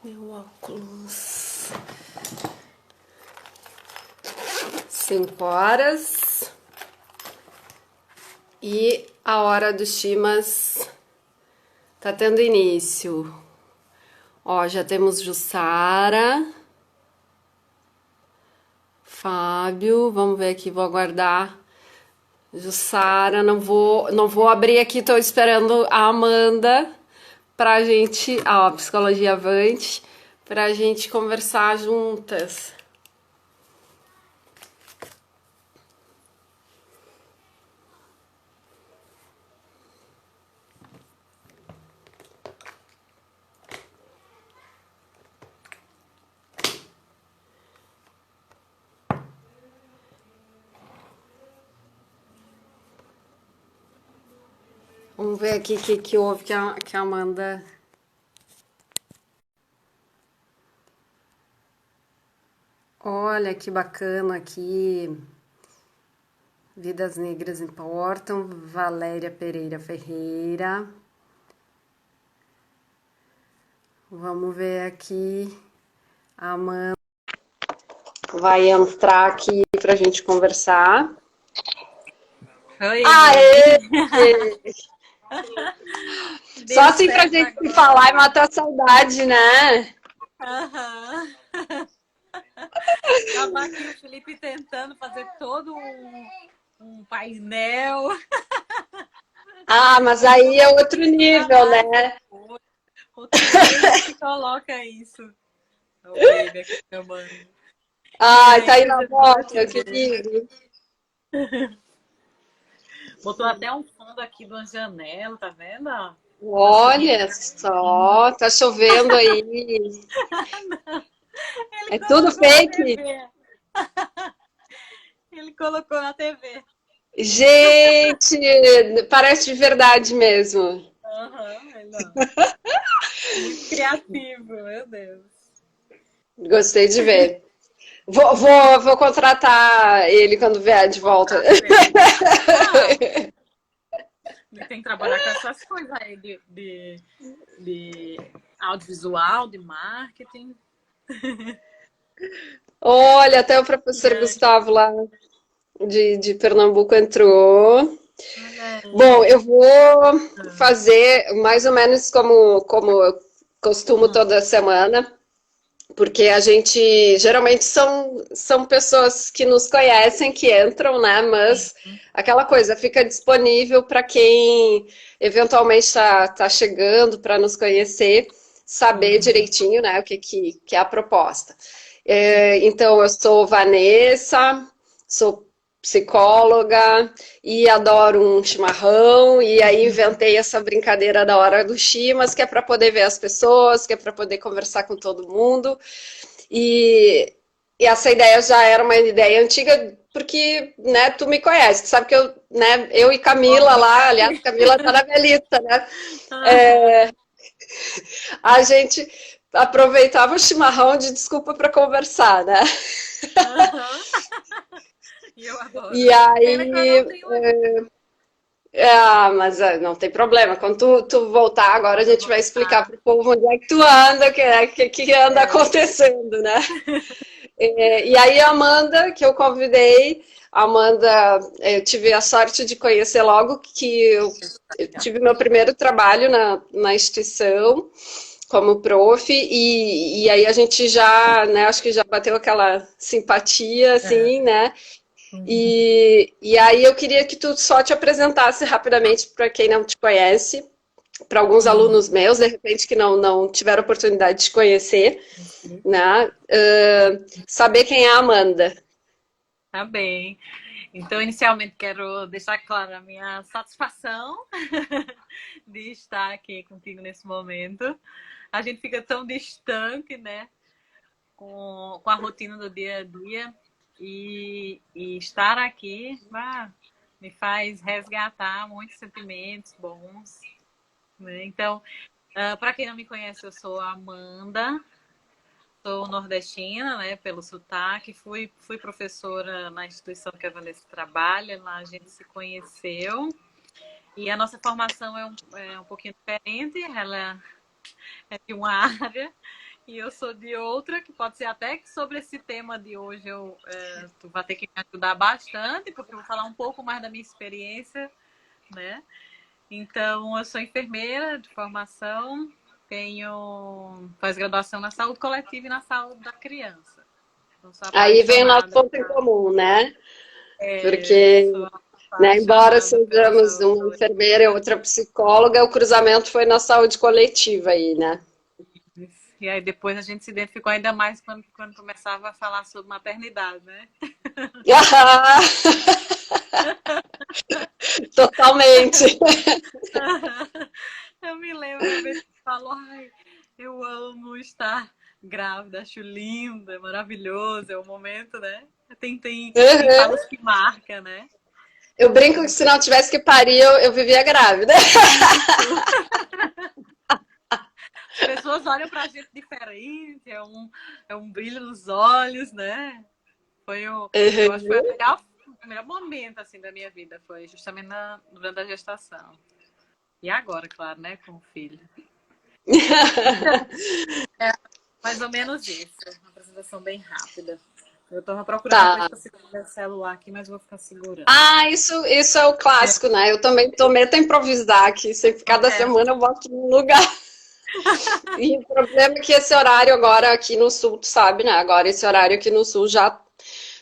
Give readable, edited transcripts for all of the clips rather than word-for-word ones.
Meu óculos. 5 horas. E a hora dos chimas tá tendo início. Ó, já temos Jussara, Fábio, vamos ver aqui, vou aguardar. Jussara, não vou abrir aqui, tô esperando a Amanda pra gente, a Psicologia Avante, pra gente conversar juntas. Vamos ver aqui o que houve que a Amanda. Olha que bacana aqui. Vidas Negras Importam, Valéria Pereira Ferreira. Vamos ver aqui. A Amanda vai entrar aqui pra gente conversar. Oi! Aê! Só Deu assim pra certo gente se agora. falar e matar a saudade, né? Aham. Tava aqui o Felipe tentando fazer todo um painel. Ah, mas Eu aí é coloquei outro isso pra nível, mais né? depois. Outro dia a gente coloca isso. O baby aqui chamando. E Ai, tá aí, aí na coisa boa, moto, meu né? querido. Botou até um fundo aqui de uma janela, tá vendo? Uma chuvinha Olha só, tá chovendo aí. Ele É tudo colocou na fake? TV. Ele colocou na TV. Gente, parece de verdade mesmo. Aham, ele não. Muito criativo, meu Deus. Gostei de ver. Vou contratar ele quando vier de volta. Contrata ele. Ah, ele tem que trabalhar com essas coisas aí de audiovisual, de marketing. Olha, até o E professor aí, Gustavo lá de Pernambuco entrou. olha Bom, aí. eu vou fazer mais ou menos como eu costumo Hum, toda semana, porque a gente geralmente são pessoas que nos conhecem que entram, né? Mas aquela coisa fica disponível para quem eventualmente está chegando para nos conhecer, saber uhum, direitinho, né? Que é a proposta. Então, eu sou Vanessa, sou psicóloga e adoro um chimarrão, e aí inventei essa brincadeira da hora do chimas, que é para poder ver as pessoas, que é para poder conversar com todo mundo. E, e essa ideia já era uma ideia antiga, porque, né, tu me conhece, tu sabe que eu e Camila uhum, lá, aliás, Camila tá na minha lista, né? aham, A gente aproveitava o chimarrão de desculpa para conversar, né? aham. E eu E adoro. Pena que eu não aí, tenho aqui mas não tem problema. Quando tu voltar, agora a pra gente vai explicar voltar. pro povo onde é que tu anda, que anda É. acontecendo, né? E aí a Amanda, que eu convidei, a Amanda, eu tive a sorte de conhecer logo que eu tive meu primeiro trabalho na instituição como prof, e aí a gente já, né, acho que já bateu aquela simpatia, assim, É. né? Uhum. E aí eu queria que tu só te apresentasse rapidamente para quem não te conhece, para alguns Uhum. alunos meus, de repente, que não tiveram oportunidade de te conhecer, né? Saber quem é a Amanda. Tá bem. Então, inicialmente, quero deixar clara a minha satisfação de estar aqui contigo nesse momento. A gente fica tão distante, né, com a rotina do dia a dia, e estar aqui me faz resgatar muitos sentimentos bons, né? Então, para quem não me conhece, eu sou a Amanda. Sou nordestina, né, pelo sotaque. Fui professora na instituição que a Vanessa trabalha. Lá a gente se conheceu. E a nossa formação é um pouquinho diferente. Ela é de uma área e eu sou de outra, que pode ser até que sobre esse tema de hoje tu vai ter que me ajudar bastante, porque eu vou falar um pouco mais da minha experiência, né? Então, eu sou enfermeira de formação, tenho pós-graduação na saúde coletiva e na saúde da criança. Então, sou Aí vem o nosso apaixonada ponto em comum, né? Porque, sou né, embora apaixonada pela sejamos saúde uma coletiva. enfermeira e outra psicóloga, o cruzamento foi na saúde coletiva aí, né? E aí depois a gente se identificou ainda mais quando começava a falar sobre maternidade, né? Totalmente. Eu me lembro uma vez que falou, ai, eu amo estar grávida, acho linda, maravilhoso, é o momento, né? Tem Uhum. falas que marca, né? Eu brinco que Então, se não tivesse que parir, eu vivia grávida. isso. As pessoas olham pra gente diferente, é um brilho nos olhos, né? Eu acho que foi Uhum. o melhor momento assim, da minha vida, foi justamente durante a gestação. E agora, claro, né? Com o filho. Então, mais ou menos isso. Uma apresentação bem rápida. Eu tava procurando uma coisa Tá. para segurar meu celular aqui, mas vou ficar segurando. Ah, isso é o clássico, né? Eu também tô meio a improvisar aqui. Sempre, cada É, semana eu boto num lugar. E o problema é que esse horário agora aqui no sul, tu sabe, né? Agora esse horário aqui no sul já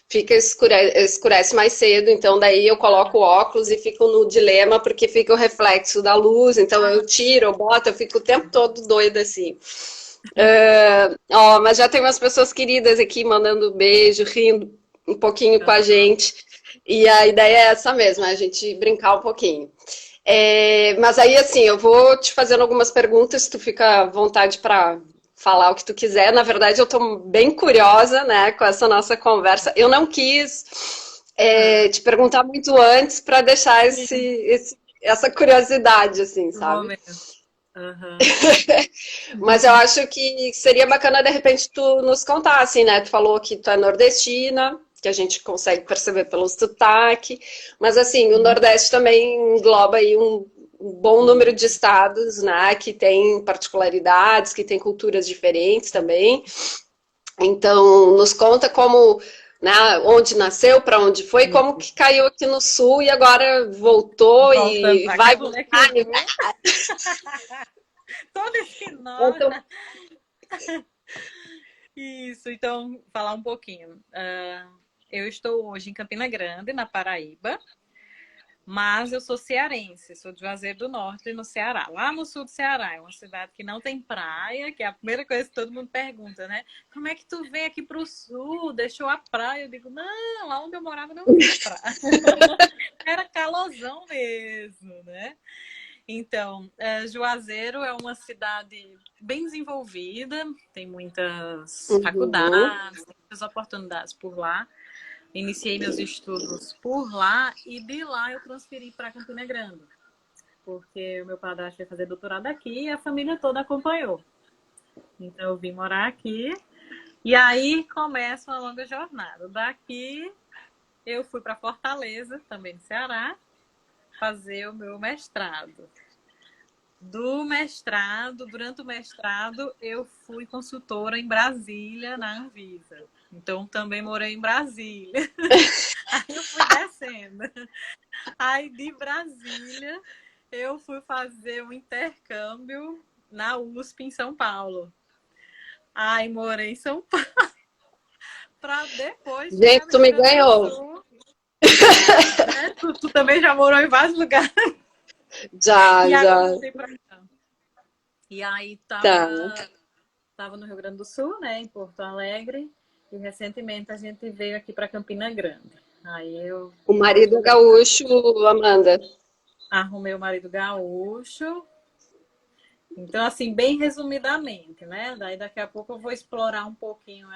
fica escurece mais cedo, então daí eu coloco o óculos e fico no dilema porque fica o reflexo da luz, então eu tiro, eu boto, eu fico o tempo todo doida assim. Ó, mas já tem umas pessoas queridas aqui mandando beijo, rindo um pouquinho com a gente. E a ideia é essa mesmo, a gente brincar um pouquinho. Mas aí, assim, eu vou te fazendo algumas perguntas, tu fica à vontade para falar o que tu quiser. Na verdade, eu estou bem curiosa, né, com essa nossa conversa. Eu não quis te perguntar muito antes para deixar essa curiosidade, assim, no sabe? momento. Uhum. Mas eu acho que seria bacana, de repente, tu nos contar, assim, né? Tu falou que tu é nordestina, que a gente consegue perceber pelo sotaque, mas, assim, o Nordeste também engloba aí um bom número de estados, né? Que tem particularidades, que tem culturas diferentes também. Então, nos conta como, né, onde nasceu, para onde foi, como que caiu aqui no Sul e agora voltou Voltando e para vai cá, como é que eu voltar. vou? Todo esse nó. Então, Isso, então, falar um pouquinho. Eu estou hoje em Campina Grande, na Paraíba, mas eu sou cearense, sou de Juazeiro do Norte, no Ceará. Lá no sul do Ceará, é uma cidade que não tem praia, que é a primeira coisa que todo mundo pergunta, né? Como é que tu vem aqui para o sul, deixou a praia? Eu digo, não, lá onde eu morava não tinha praia. Era calorzão mesmo, né? Então, Juazeiro é uma cidade bem desenvolvida, tem muitas uhum. faculdades, tem muitas oportunidades por lá. Iniciei meus estudos por lá e de lá eu transferi para Campina Grande, porque o meu padrasto foi fazer doutorado aqui e a família toda acompanhou. Então, eu vim morar aqui e aí começa uma longa jornada. Daqui, eu fui para Fortaleza, também no Ceará, fazer o meu mestrado. Durante o mestrado, eu fui consultora em Brasília, na Anvisa. Então, também morei em Brasília. Aí eu fui descendo. Aí, de Brasília, eu fui fazer um intercâmbio na USP, em São Paulo. Aí, morei em São Paulo, para depois chegar Gente, no tu Rio me Grande do ganhou. Sul. Né? Tu também já morou em vários lugares. Já, E agora já. voltei para cá. E aí, Tá. estava no Rio Grande do Sul, né, em Porto Alegre, e recentemente a gente veio aqui para Campina Grande. Aí eu O marido é gaúcho, Amanda. arrumei o marido gaúcho. Então, assim, bem resumidamente, né? Daí daqui a pouco eu vou explorar um pouquinho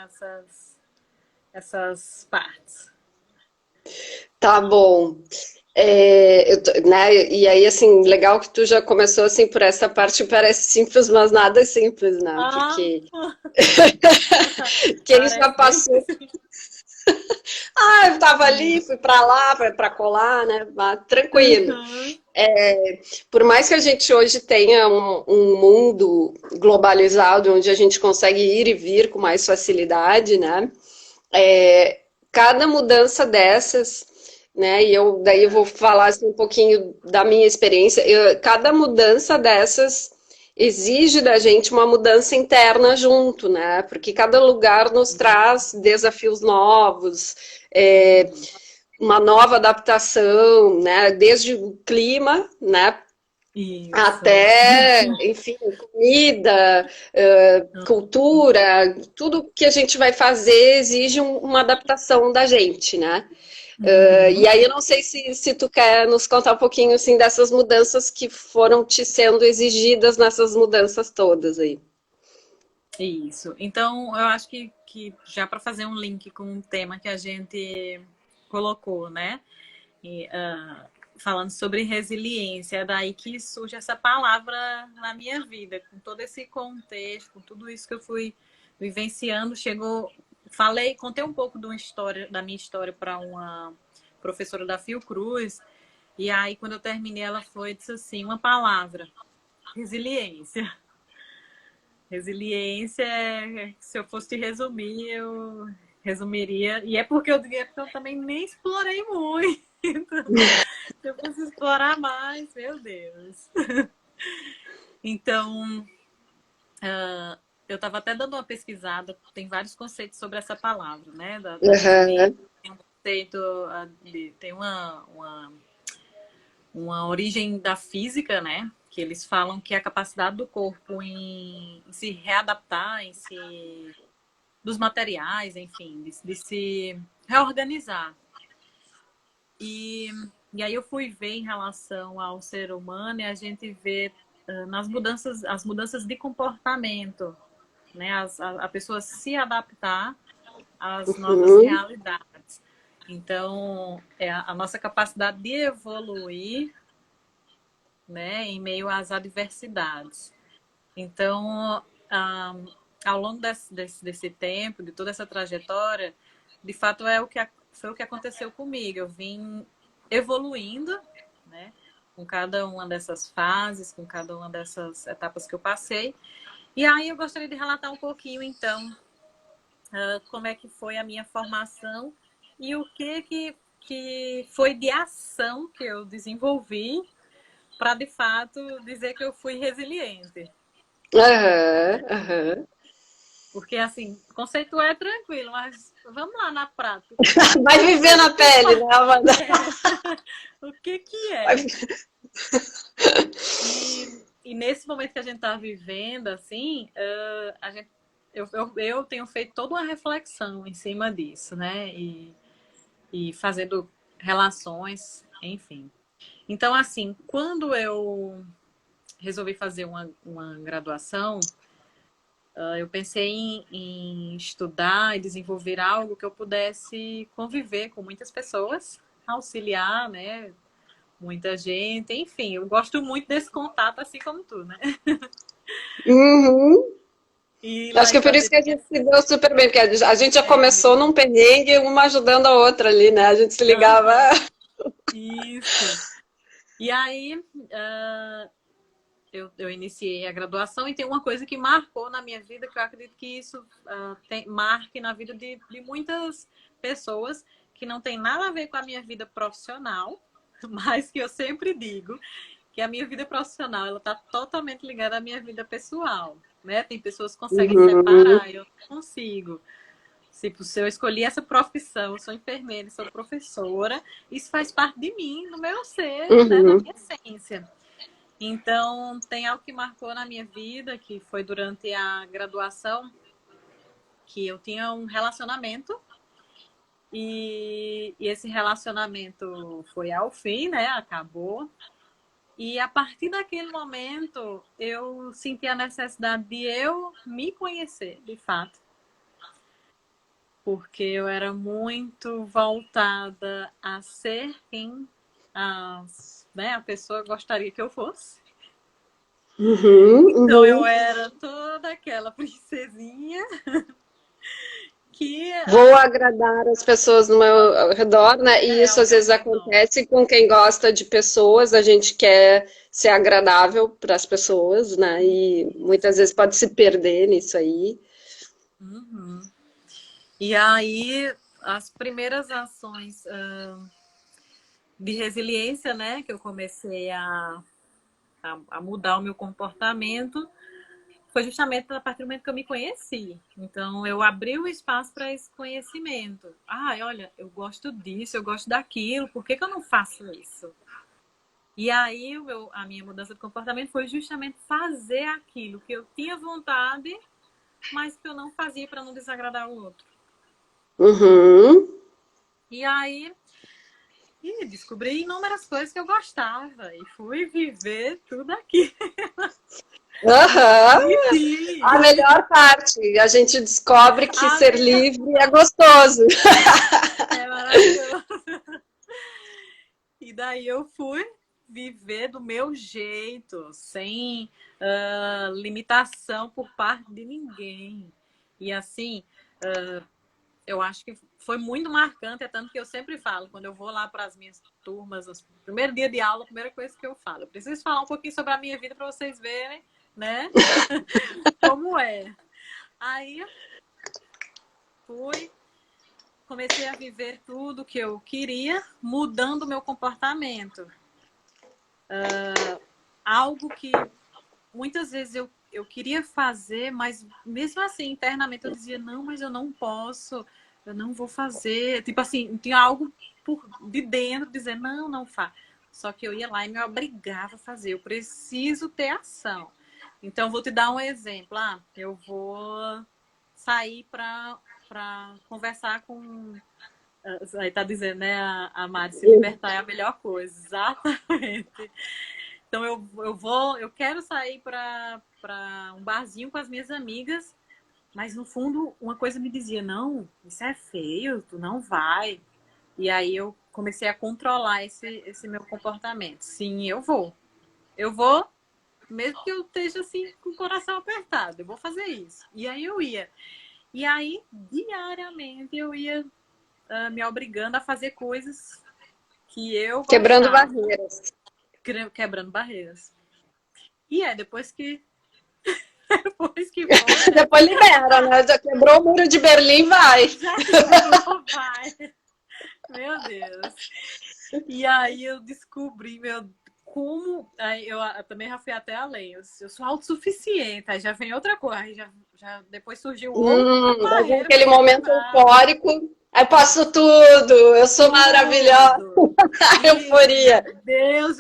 essas partes. Tá bom. Né, e aí, assim, legal que tu já começou assim por essa parte, parece simples, mas nada é simples, né? Ah, Porque quem já parece bem. passou, Ah, eu tava ali, fui para lá, para colar, né? Mas tranquilo. Uhum. Por mais que a gente hoje tenha um mundo globalizado, onde a gente consegue ir e vir com mais facilidade, né? Cada mudança dessas, né? E eu daí eu vou falar assim, um pouquinho da minha experiência. Cada mudança dessas exige da gente uma mudança interna junto, né? Porque cada lugar nos traz desafios novos, é, Uhum. uma nova adaptação, né? Desde o clima, né? Isso. Até, enfim, comida, cultura, tudo que a gente vai fazer exige uma adaptação da gente, né? E Uhum. aí eu não sei se tu quer nos contar um pouquinho assim dessas mudanças que foram te sendo exigidas nessas mudanças todas aí. Isso. Então, eu acho que já para fazer um link com o tema que a gente colocou, né? E, falando sobre resiliência, é daí que surge essa palavra na minha vida, com todo esse contexto, com tudo isso que eu fui vivenciando, contei um pouco de uma história, da minha história para uma professora da Fiocruz, e aí quando eu terminei ela disse assim, uma palavra, resiliência. Resiliência, se eu fosse te resumir, eu resumiria. E é porque eu também nem explorei muito. Se eu fosse explorar mais, meu Deus. Então, eu estava até dando uma pesquisada, tem vários conceitos sobre essa palavra, né? Da resiliência. Aham. Tem um conceito, tem uma origem da física, né? Que eles falam que é a capacidade do corpo em se readaptar, dos materiais, enfim, de se reorganizar. E, e aí eu fui ver em relação ao ser humano e a gente vê as mudanças de comportamento, né? A pessoa se adaptar às novas Uhum. realidades. Então, é a nossa capacidade de evoluir, né, em meio às adversidades. Então, ao longo desse tempo, de toda essa trajetória, de fato foi o que aconteceu comigo. Eu vim evoluindo, né, com cada uma dessas fases, com cada uma dessas etapas que eu passei. E aí eu gostaria de relatar um pouquinho, então, como é que foi a minha formação e o que foi de ação que eu desenvolvi para, de fato, dizer que eu fui resiliente. Aham. Aham. Porque, assim, o conceito é tranquilo, mas vamos lá na prática. Vai viver na O que pele, faz? né, Amanda? O que é? Vai... E nesse momento que a gente está vivendo, assim, eu tenho feito toda uma reflexão em cima disso, né? E fazendo relações, enfim. Então, assim, quando eu resolvi fazer uma graduação, eu pensei em estudar e desenvolver algo que eu pudesse conviver com muitas pessoas, auxiliar, né? Muita gente, enfim, eu gosto muito desse contato, assim como tu, né? Uhum. E Acho lá que em é por isso que a Brasília gente se deu super bem, porque a gente já é começou mesmo. num perrengue, uma ajudando a outra ali, né? A gente se ligava. Uhum, isso. E aí, eu iniciei a graduação e tem uma coisa que marcou na minha vida, que eu acredito que isso marque na vida de muitas pessoas, que não tem nada a ver com a minha vida profissional, mas que eu sempre digo que a minha vida profissional ela está totalmente ligada à minha vida pessoal. Né? Tem pessoas que conseguem Uhum. separar, eu não consigo. Se eu escolhi essa profissão, eu sou enfermeira, sou professora, isso faz parte de mim, do meu ser, né, da Uhum. minha essência. Então, tem algo que marcou na minha vida, que foi durante a graduação, que eu tinha um relacionamento e esse relacionamento foi ao fim, né? Acabou. E a partir daquele momento, eu senti a necessidade de eu me conhecer, de fato. Porque eu era muito voltada a ser quem a pessoa gostaria que eu fosse. Uhum. Então eu Uhum. era toda aquela princesinha que vou agradar as pessoas no meu redor, né? E isso o às meu vezes redor. acontece com quem gosta de pessoas, a gente quer ser agradável para as pessoas, né? E muitas vezes pode se perder nisso aí. Uhum. E aí, as primeiras ações de resiliência, né, que eu comecei a mudar o meu comportamento, foi justamente a partir do momento que eu me conheci. Então, eu abri o espaço para esse conhecimento. Ah, olha, eu gosto disso, eu gosto daquilo, por que que eu não faço isso? E aí, a minha mudança de comportamento foi justamente fazer aquilo que eu tinha vontade, mas que eu não fazia para não desagradar o outro. Uhum. E aí, descobri inúmeras coisas que eu gostava e fui viver tudo aqui. Me Aham. permiti. A melhor parte, a gente descobre que A ser melhor livre é gostoso. é maravilhoso. E daí eu fui viver do meu jeito, sem limitação por parte de ninguém. E assim, eu acho que foi muito marcante, é tanto que eu sempre falo, quando eu vou lá para as minhas turmas, no primeiro dia de aula, a primeira coisa que eu falo, eu preciso falar um pouquinho sobre a minha vida para vocês verem, né, como é. Aí fui, comecei a viver tudo que eu queria, mudando o meu comportamento. Algo que muitas vezes eu queria fazer, mas mesmo assim, internamente eu dizia, não, mas eu não posso, eu não vou fazer. Tipo assim, tinha algo de dentro dizendo, não, não faz. Só que eu ia lá e me obrigava a fazer. Eu preciso ter ação. Então, vou te dar um exemplo. Eu vou sair para conversar com... Aí tá dizendo, né, a Mari, se libertar é a melhor coisa. Exatamente. Então eu quero sair para um barzinho com as minhas amigas, mas no fundo uma coisa me dizia, não, isso é feio, tu não vai. E aí eu comecei a controlar esse meu comportamento. Sim, eu vou. Eu vou, mesmo que eu esteja assim com o coração apertado, eu vou fazer isso. E aí eu ia. E aí, diariamente, eu ia me obrigando a fazer coisas que eu Quebrando gostava, barreiras. quebrando barreiras. E depois que foi, né? Depois libera, né? Já quebrou o muro de Berlim, vai. Já quebrou, vai. Meu Deus. E aí eu descobri, como. Aí eu também já fui até além. Eu sou autossuficiente. Aí já vem outra coisa. Aí já depois surgiu outra Mas barreira para naquele ser momento quebrada. eufórico, aí passo tudo, eu sou maravilhosa, Tudo. Isso, euforia. meu Deus.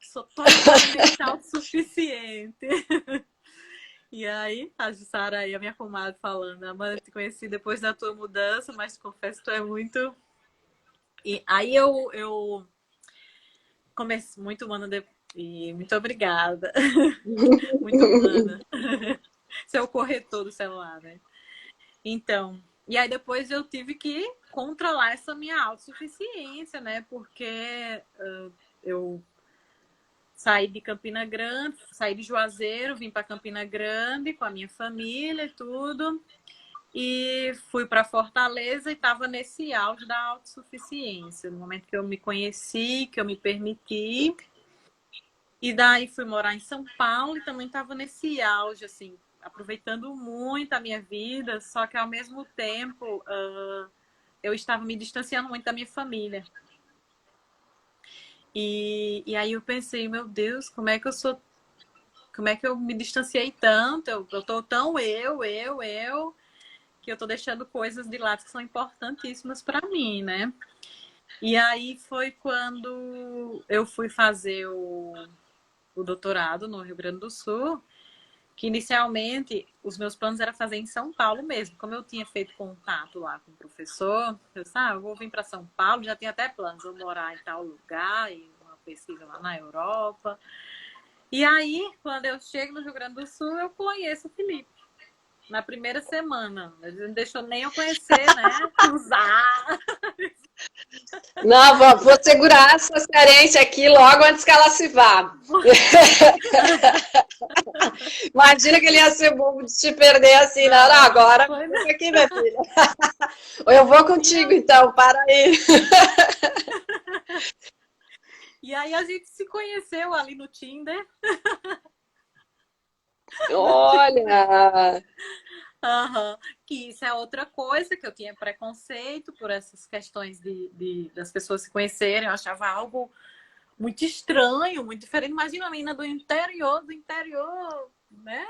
Sou totalmente autossuficiente. E aí, a Jussara aí, a minha comadre, falando, Amanda, eu te conheci depois da tua mudança, mas confesso que tu é muito... E aí eu comecei muito humana e muito obrigada. Muito humana. Você é o corretor do celular, né? Então, e aí depois eu tive que controlar essa minha autossuficiência, né? Porque eu saí de Campina Grande, saí de Juazeiro, vim para Campina Grande com a minha família e tudo. E fui para Fortaleza e estava nesse auge da autossuficiência, no momento que eu me conheci, que eu me permiti. E daí fui morar em São Paulo e também estava nesse auge, assim, aproveitando muito a minha vida, só que ao mesmo tempo eu estava me distanciando muito da minha família. E aí eu pensei, meu Deus, como é que eu me distanciei tanto? Eu tô tão que eu tô deixando coisas de lado que são importantíssimas para mim, né? E aí foi quando eu fui fazer o doutorado no Rio Grande do Sul, que inicialmente os meus planos era fazer em São Paulo mesmo. Como eu tinha feito contato lá com o professor, eu disse, eu vou vir para São Paulo, já tinha até planos, vou morar em tal lugar, e uma pesquisa lá na Europa. E aí, quando eu chego no Rio Grande do Sul, eu conheço o Felipe. Na primeira semana. Ele não deixou nem eu conhecer, né? Usar. Não, vou segurar essa cearense aqui logo antes que ela se vá. Imagina que ele ia ser bobo de te perder assim, não, não, Não, agora foi não. fica aqui, minha filha. Ou eu vou E, contigo, eu- então, para aí. e aí a gente se conheceu ali no Tinder. No Tinder. Olha, Aham. Que isso é outra coisa, que eu tinha preconceito por essas questões das pessoas se conhecerem. Eu achava algo muito estranho, muito diferente. Imagina a menina do interior, né?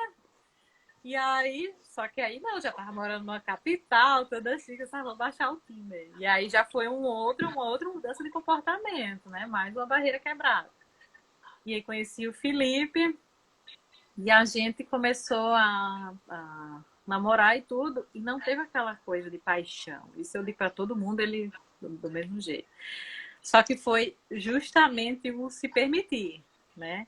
E aí, só que aí não, já tava morando numa capital, toda assim, que eu só vou baixar o Tinder. E aí já foi uma outra mudança de comportamento, né? Mais uma barreira quebrada. E aí conheci o Felipe e a gente começou a namorar e tudo, e não teve aquela coisa de paixão. Isso eu digo pra todo mundo, ele do mesmo jeito. Só que foi justamente o se permitir, né?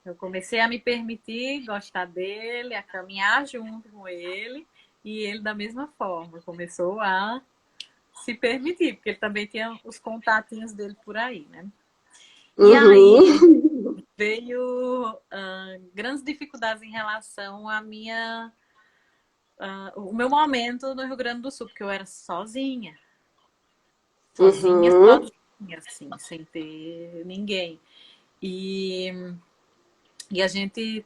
Eu comecei a me permitir gostar dele, a caminhar junto com ele, e ele da mesma forma começou a se permitir, porque ele também tinha os contatinhos dele por aí, né? E aí uhum, veio grandes dificuldades em relação o meu momento no Rio Grande do Sul, porque eu era sozinha, sozinha, uhum, sozinha, assim, sem ter ninguém. E, e a gente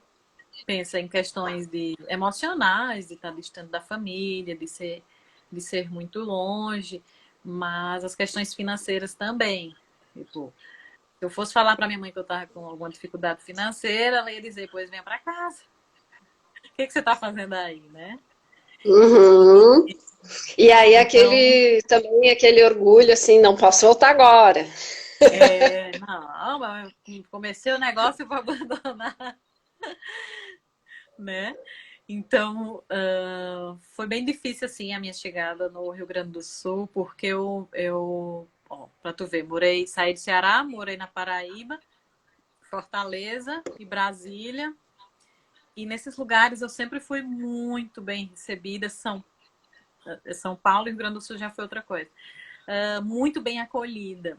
pensa em questões de emocionais, de estar distante da família, de ser muito longe, mas as questões financeiras também. Tipo, se eu fosse falar para minha mãe que eu estava com alguma dificuldade financeira, ela ia dizer, pois venha para casa. O que você está fazendo aí, né? uhum. E aí Então, aquele também aquele orgulho assim, não posso voltar agora. não, mas eu comecei o negócio e vou abandonar, né? Então, foi bem difícil, assim, a minha chegada no Rio Grande do Sul, porque ó, pra tu ver, saí do Ceará, morei na Paraíba, Fortaleza e Brasília, e nesses lugares eu sempre fui muito bem recebida, São Paulo e Rio Grande do Sul já foi outra coisa, muito bem acolhida.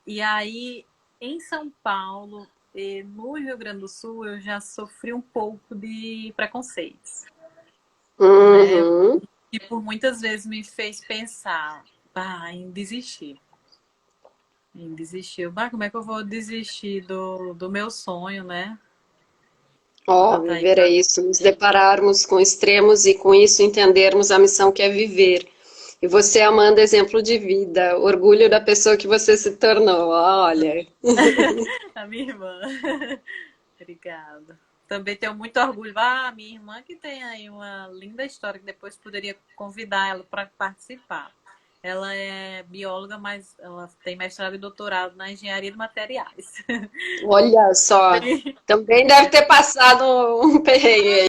E aí, em São Paulo e no Rio Grande do Sul, eu já sofri um pouco de preconceitos, né? Uhum. E por muitas vezes me fez pensar, em desistir. Em desistir. Como é que eu vou desistir do meu sonho, né? Ó, Pra tá aí viver é pra... isso, nos depararmos com extremos e com isso entendermos a missão que é viver. E você, Amanda, exemplo de vida, orgulho da pessoa que você se tornou. Olha. A minha irmã. Obrigada. Também tenho muito orgulho. Minha irmã que tem aí uma linda história que depois poderia convidar ela para participar. Ela é bióloga, mas ela tem mestrado e doutorado na engenharia de materiais. Olha só, Bem, também deve ter passado um perrengue aí.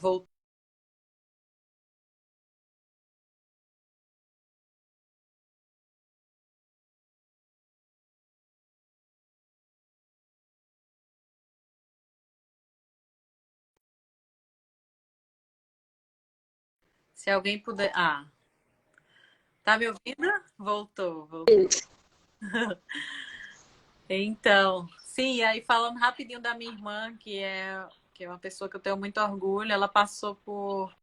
voltou. Se alguém puder. Tá me ouvindo? Voltou, voltou. Então, sim, aí falando rapidinho da minha irmã, que é uma pessoa que eu tenho muito orgulho, ela passou por.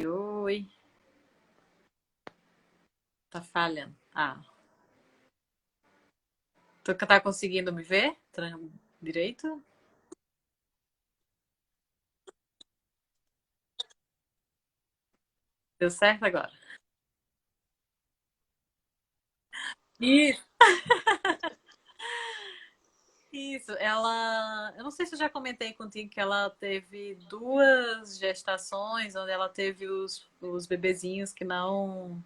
Oi, tá falhando. Tu tá conseguindo me ver? Direito? Deu certo agora? Isso, isso. Eu não sei se eu já comentei contigo que ela teve duas gestações, onde ela teve os bebezinhos que não.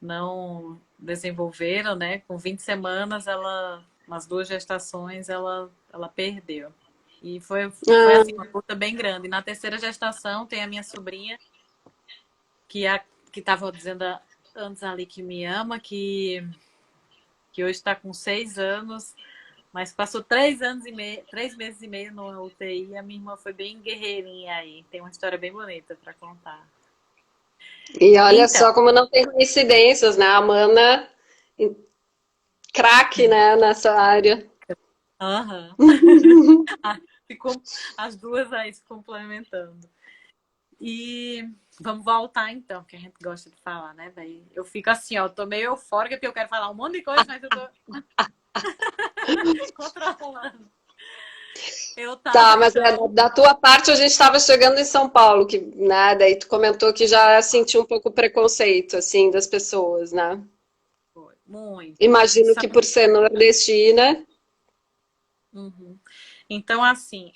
não desenvolveram, né? Com 20 semanas, ela, nas 2 gestações, ela perdeu. E foi assim, Ah, uma luta bem grande. Na terceira gestação, tem a minha sobrinha, que estava dizendo antes ali que me ama, que hoje está com 6 anos, mas passou 3 anos e meio, 3 meses e meio no UTI. A minha irmã foi bem guerreirinha aí. Tem uma história bem bonita para contar. e olha Então, só como não tem coincidências, né? A Mana, craque, né, nessa área. aham. Ficou as duas aí se complementando. E vamos voltar então, que a gente gosta de falar, né? Daí eu fico assim, ó, eu tô meio eufórica porque eu quero falar um monte de coisa, mas eu tô controlando. Eu tava Tá, mas então, da tua parte a gente estava chegando em São Paulo, que, né, daí tu comentou que já sentiu um pouco o preconceito, assim, das pessoas, né? muito. Imagino que por ser nordestina. Uhum. Então, assim,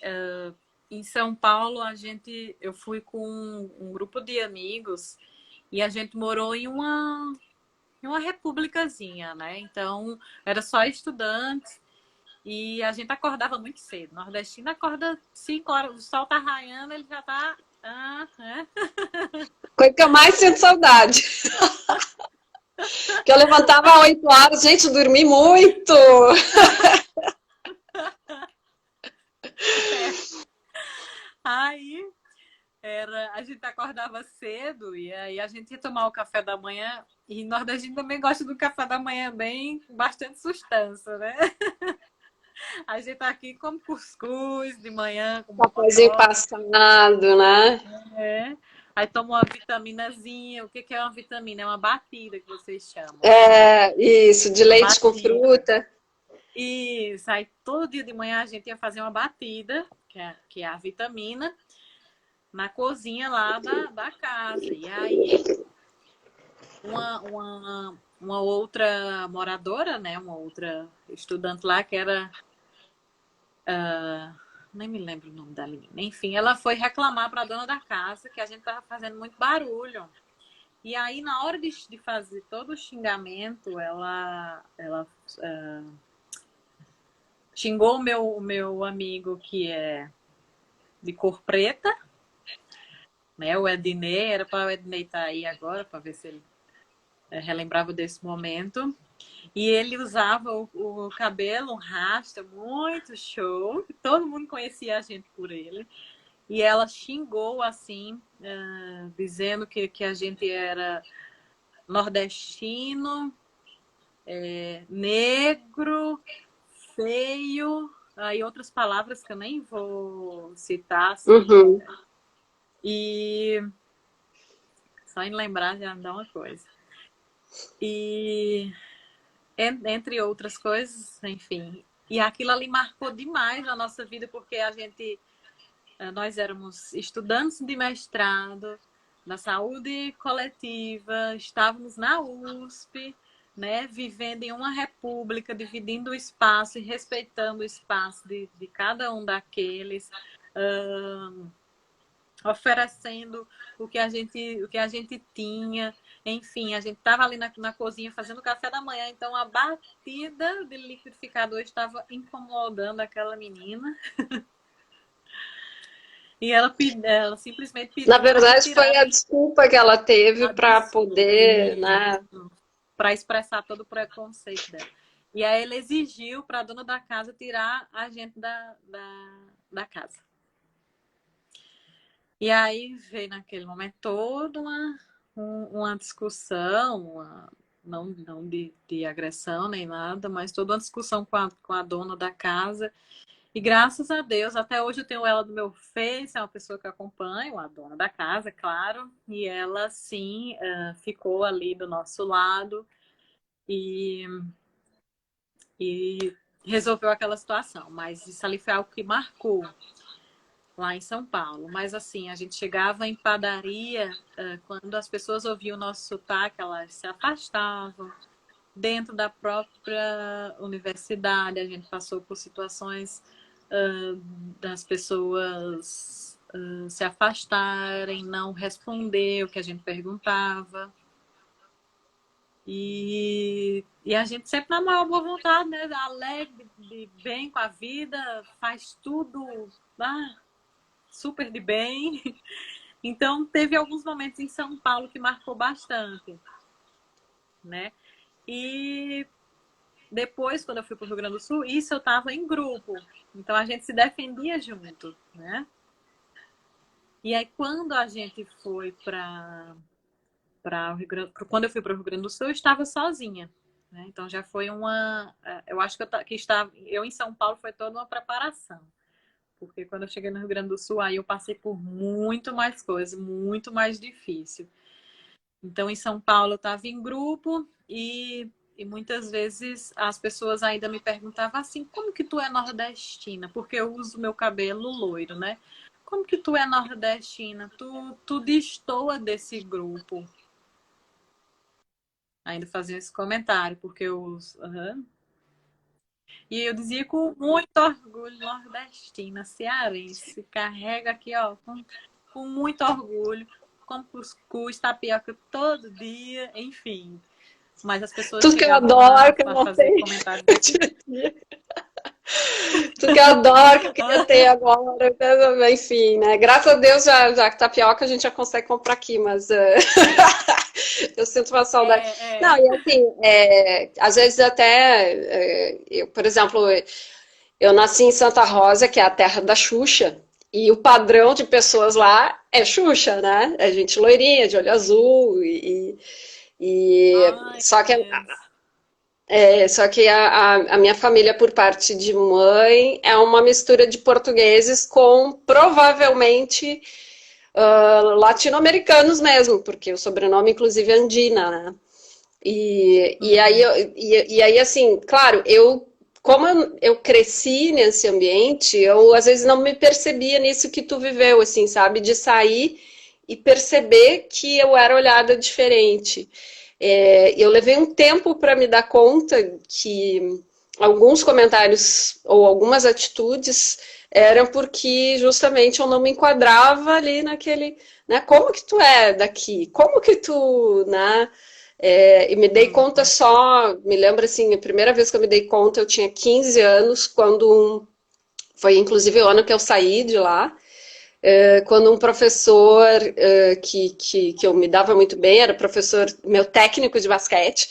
em São Paulo, eu fui com um grupo de amigos e a gente morou em uma repúblicazinha, né? Então, era só estudantes e a gente acordava muito cedo. Nordestino acorda 5 horas, o sol tá raiando, ele já tá. Coisa que eu mais sinto saudade. Que eu levantava às 8 horas, gente, eu dormi muito. Aí a gente acordava cedo e aí a gente ia tomar o café da manhã. E nordestino também gosta do café da manhã bem, bastante sustância, né? A gente tá aqui come cuscuz de manhã com Cafézinho mocotó, passado, né? né? Aí toma uma vitaminazinha. O que que é uma vitamina? É uma batida que vocês chamam, né? É, isso, de Uma leite com batida. fruta. Isso. Aí todo dia de manhã a gente ia fazer uma batida, que é a vitamina, na cozinha lá da casa. E aí uma outra moradora, né? Uma outra estudante lá que era nem me lembro o nome da menina. Enfim, ela foi reclamar para a dona da casa que a gente estava fazendo muito barulho. E aí, na hora de fazer todo o xingamento, ela xingou o meu amigo que é de cor preta, né? O Ednei, era para o Ednei estar aí agora, para ver se ele relembrava desse momento. E ele usava o cabelo, um rasta muito show. Todo mundo conhecia a gente por ele. E ela xingou assim, dizendo que a gente era nordestino, negro, feio, aí outras palavras que eu nem vou citar, assim. Uhum. E só em lembrar já me dá uma coisa. E entre outras coisas, enfim. E aquilo ali marcou demais a nossa vida, porque nós éramos estudantes de mestrado na saúde coletiva, estávamos na USP, né, vivendo em uma república, dividindo o espaço e respeitando o espaço de cada um daqueles, oferecendo o que a gente tinha. Enfim, a gente estava ali na cozinha fazendo café da manhã, então a batida de liquidificador estava incomodando aquela menina. E ela simplesmente Na pediu para verdade, foi retirar a desculpa que ela teve a para desculpa poder, né? para expressar todo o preconceito dela. E aí ele exigiu para a dona da casa tirar a gente da casa. E aí veio naquele momento toda uma discussão, não de agressão nem nada, mas toda uma discussão com a dona da casa. E graças a Deus, até hoje eu tenho ela do meu Face, é uma pessoa que eu acompanho, a dona da casa, claro, e ela sim ficou ali do nosso lado e, e resolveu aquela situação. Mas isso ali foi algo que marcou lá em São Paulo. Mas assim, a gente chegava em padaria, quando as pessoas ouviam o nosso sotaque, elas se afastavam. Dentro da própria universidade, a gente passou por situações das pessoas se afastarem, não responder o que a gente perguntava. E a gente sempre na maior boa vontade, né? Alegre, de bem com a vida, faz tudo super de bem. Então, teve alguns momentos em São Paulo que marcou bastante, né? E depois, quando eu fui para o Rio Grande do Sul, isso eu estava em grupo. Então, a gente se defendia junto, né? E aí, quando a gente foi para o Rio Grande, quando eu fui para o Rio Grande do Sul, eu estava sozinha, né? Então, já foi eu acho que eu em São Paulo foi toda uma preparação. Porque quando eu cheguei no Rio Grande do Sul, aí eu passei por muito mais coisas, muito mais difícil. Então, em São Paulo, eu estava em grupo e muitas vezes as pessoas ainda me perguntavam assim, como que tu é nordestina? Porque eu uso meu cabelo loiro, né? Como que tu é nordestina? Tu destoa desse grupo. Ainda fazia esse comentário, porque eu uso... Uhum. E eu dizia com muito orgulho, nordestina, cearense, carrega aqui, ó, com muito orgulho, com cuscuz, tapioca todo dia, enfim. Mas as pessoas Tudo que eu chegavam adoro, que eu a não fazer tenho. comentários desse Tudo que eu adoro, que eu queria ter agora, enfim, né? Graças a Deus, já que tapioca a gente já consegue comprar aqui, mas eu sinto uma saudade. Não, é. e assim, às vezes até, eu, por exemplo, eu nasci em Santa Rosa, que é a terra da Xuxa, e o padrão de pessoas lá é Xuxa, né? É gente loirinha, de olho azul, Ai, só que Deus. a minha família, por parte de mãe, é uma mistura de portugueses com provavelmente latino-americanos mesmo, porque o sobrenome, inclusive, é Andina, né? Uhum. E aí, assim, claro, como eu cresci nesse ambiente, eu às vezes não me percebia nisso que tu viveu, assim, sabe? De sair e perceber que eu era olhada diferente. Eu levei um tempo para me dar conta que alguns comentários ou algumas atitudes eram porque justamente eu não me enquadrava ali naquele, né? Como que tu é daqui? Como que tu, né? E me dei conta Uhum. só, me lembro assim, a primeira vez que eu me dei conta, eu tinha 15 anos, quando foi inclusive o ano que eu saí de lá, quando um professor que eu me dava muito bem, era professor meu técnico de basquete,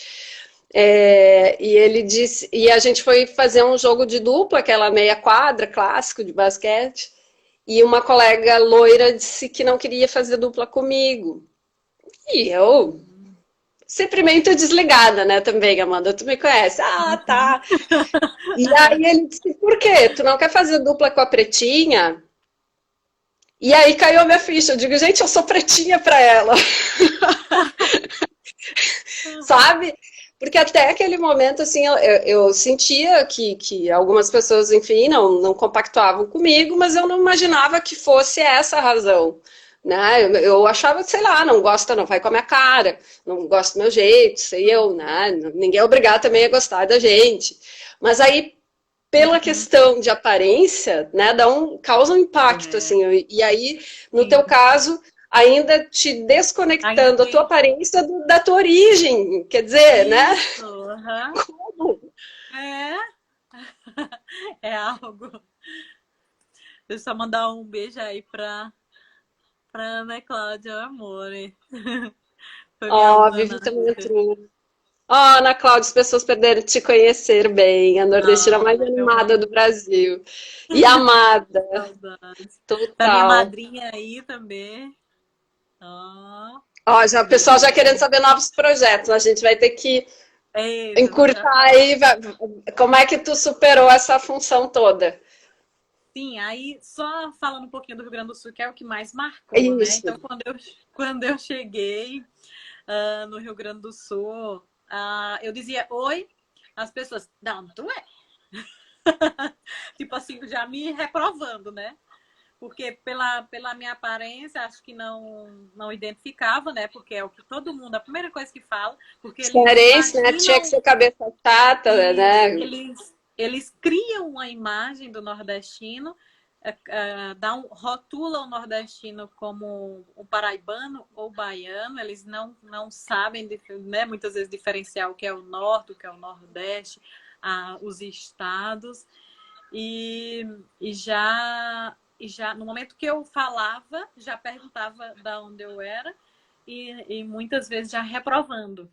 e ele disse, e a gente foi fazer um jogo de dupla, aquela meia quadra clássico de basquete, e uma colega loira disse que não queria fazer dupla comigo. E eu, sempre meio desligada, né, também, Amanda, tu me conhece. Ah, Uhum. tá. E aí ele disse, por quê? Tu não quer fazer dupla com a Pretinha? E aí caiu a minha ficha. Eu digo, gente, eu sou pretinha pra ela, sabe? Porque até aquele momento, assim, eu sentia que algumas pessoas, enfim, não compactuavam comigo, mas eu não imaginava que fosse essa a razão. Né? Eu achava, sei lá, não gosta, não vai com a minha cara, não gosta do meu jeito, sei eu, né? Ninguém é obrigado também a gostar da gente. Mas aí, pela Uhum. questão de aparência, né, causa um impacto, É, assim, e aí, no sim. teu caso, ainda te Ainda desconectando a tua tem aparência da tua origem, quer dizer, né? isso. Uhum. É, é algo. Deixa eu só mandar um beijo aí pra Ana Cláudia Amore. Foi minha Ó, aluna Vivi na também UF. entrou. Ó, Ana Cláudia, as pessoas perderam de te conhecer bem, a nordestina Ah, mais eu animada amo. do Brasil. E amada, Saudades. Pra minha total. madrinha aí também. Ó, Ó, já, o pessoal já querendo beijão. saber novos projetos, a gente vai ter que Eita, vou já encurtar falar. aí, como é que tu superou essa função toda? Sim, aí só falando um pouquinho do Rio Grande do Sul, que é o que mais marcou, né? Isso. Então, quando eu cheguei no Rio Grande do Sul, eu dizia oi, as pessoas, de onde tu é? Tipo assim, já me reprovando, né? Porque pela minha aparência, acho que não identificava, né? Porque é o que todo mundo, a primeira coisa que fala, porque eles Cearense, né? Tinha que imaginam ser cabeça chata, isso, né? eles criam uma imagem do nordestino rotula o nordestino como um paraibano ou baiano, eles não sabem, né, muitas vezes diferenciar o que é o norte, o que é o nordeste, os estados. E já no momento que eu falava, já perguntava de onde eu era e muitas vezes já reprovando.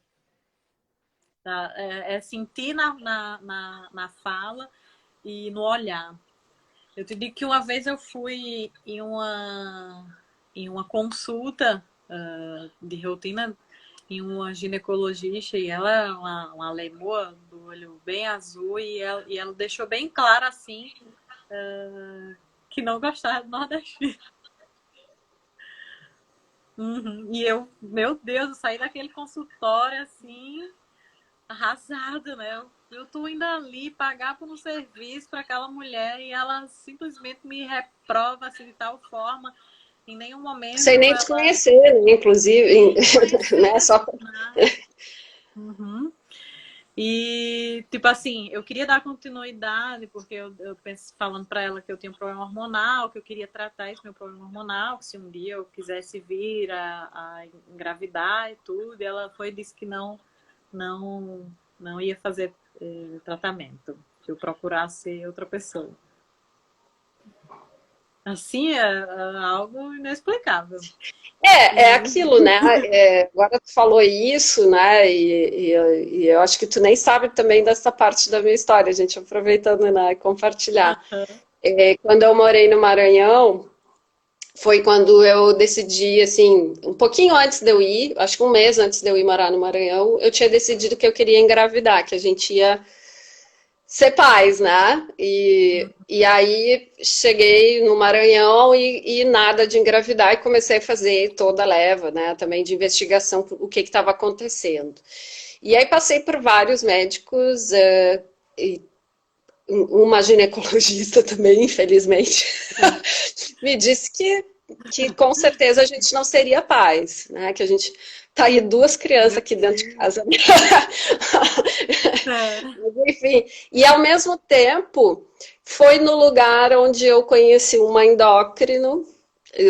Tá? É sentir na fala e no olhar. Eu te digo que uma vez eu fui em uma consulta de rotina em uma ginecologista e ela é uma lemoa do olho bem azul e ela deixou bem claro assim que não gostava do nordestino. Uhum. E eu, meu Deus, eu saí daquele consultório assim, arrasada, né? Eu tô indo ali pagar por um serviço para aquela mulher e ela simplesmente me reprova assim, de tal forma. Em nenhum Sem momento nem te ela conhecer, né, inclusive, nem né? conhecer Só nada. Uhum. E, tipo assim, eu queria dar continuidade, porque eu penso, falando para ela que eu tinha um problema hormonal, que eu queria tratar esse meu problema hormonal, que se um dia eu quisesse vir a engravidar e tudo, e ela foi e disse que não, não ia fazer tratamento, que eu procurasse outra pessoa. Assim, é algo inexplicável. é E, aquilo, né? Agora tu falou isso, né? E eu acho que tu nem sabe também dessa parte da minha história, a gente aproveitando, né, compartilhar. Quando eu morei no Maranhão, foi quando eu decidi, assim, um pouquinho antes de eu ir, acho que um mês antes de eu ir morar no Maranhão, eu tinha decidido que eu queria engravidar, que a gente ia ser pais, né? E aí cheguei no Maranhão e nada de engravidar e comecei a fazer toda a leva, né? Também de investigação, o que estava acontecendo. E aí passei por vários médicos, e uma ginecologista também, infelizmente, me disse que com certeza a gente não seria pais, né? Que a gente tá aí duas crianças meu aqui dentro de Deus. casa. É. Mas, enfim, e ao mesmo tempo foi no lugar onde eu conheci uma endócrino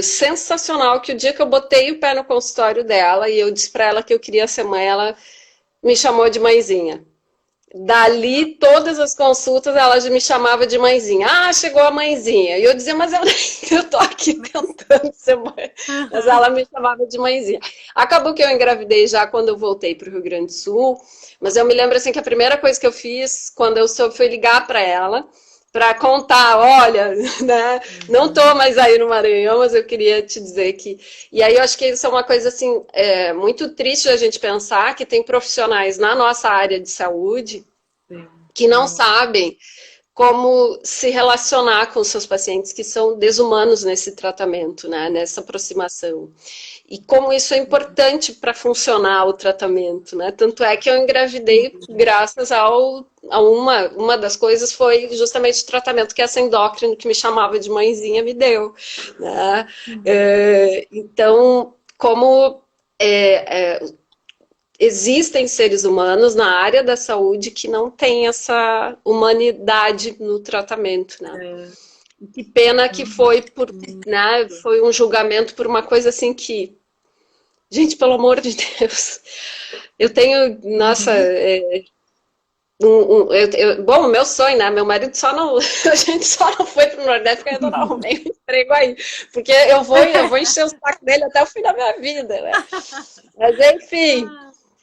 sensacional, que o dia que eu botei o pé no consultório dela e eu disse para ela que eu queria ser mãe, ela me chamou de mãezinha. Dali, todas as consultas, ela já me chamava de mãezinha. Ah, chegou a mãezinha. E eu dizia, mas eu tô aqui tentando ser mãe. Mas ela me chamava de mãezinha. Acabou que eu engravidei já quando eu voltei para o Rio Grande do Sul. Mas eu me lembro assim que a primeira coisa que eu fiz quando eu soube foi ligar para ela para contar, olha, né, não tô mais aí no Maranhão, mas eu queria te dizer que... E aí eu acho que isso é uma coisa, assim, muito triste a gente pensar que tem profissionais na nossa área de saúde Sim. que não sabem como se relacionar com os seus pacientes que são desumanos nesse tratamento, né, nessa aproximação. E como isso é importante para funcionar o tratamento, né? Tanto é que eu engravidei graças a uma das coisas foi justamente o tratamento que essa endócrina que me chamava de mãezinha me deu, né? Então, como existem seres humanos na área da saúde que não têm essa humanidade no tratamento, né? É. Que pena que foi por, Uhum. né, foi um julgamento por uma coisa assim que, gente, pelo amor de Deus, eu tenho, nossa, Uhum. bom, o meu sonho, né? Meu marido só não, a gente só não foi pro Nordeste porque eu ainda não arrumei um emprego aí, porque eu vou encher o saco dele até o fim da minha vida, né? Mas enfim,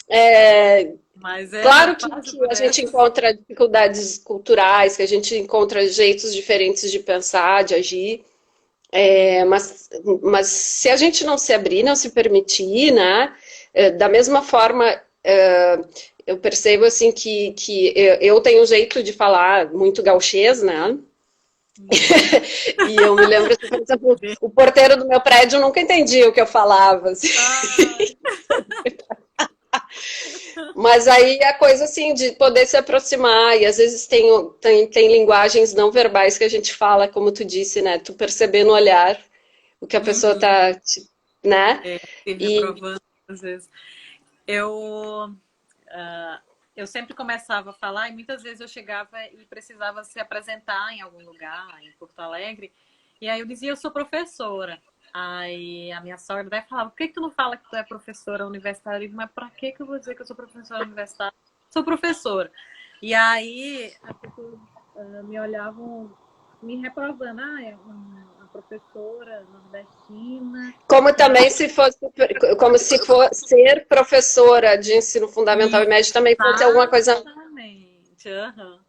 é, Mas não claro que, passe que por a gente essas. encontra dificuldades culturais, que a gente encontra jeitos diferentes de pensar, de agir. Mas se a gente não se abrir, não se permitir, né? Da mesma forma, eu percebo assim que eu tenho um jeito de falar muito gauchês, né? E eu me lembro, assim, por exemplo, o porteiro do meu prédio nunca entendia o que eu falava. Assim. Ai. Mas aí a coisa assim de poder se aproximar, e às vezes tem linguagens não verbais que a gente fala, como tu disse, né? Tu perceber no olhar o que a pessoa Uhum. tá, né? Se E reprovando às vezes. Eu, ah, eu sempre começava a falar e muitas vezes eu chegava e precisava se apresentar em algum lugar, em Porto Alegre, E aí eu dizia, eu sou professora. Aí a minha sogra até falava, por que tu não fala que tu é professora universitária? Eu digo, mas pra que eu vou dizer que eu sou professora universitária? Sou professora. E aí as pessoas me olhavam, me reprovando, é uma professora nordestina. Como também se fosse, como se for ser professora de ensino fundamental e médio também fosse alguma coisa. Exatamente. Uhum.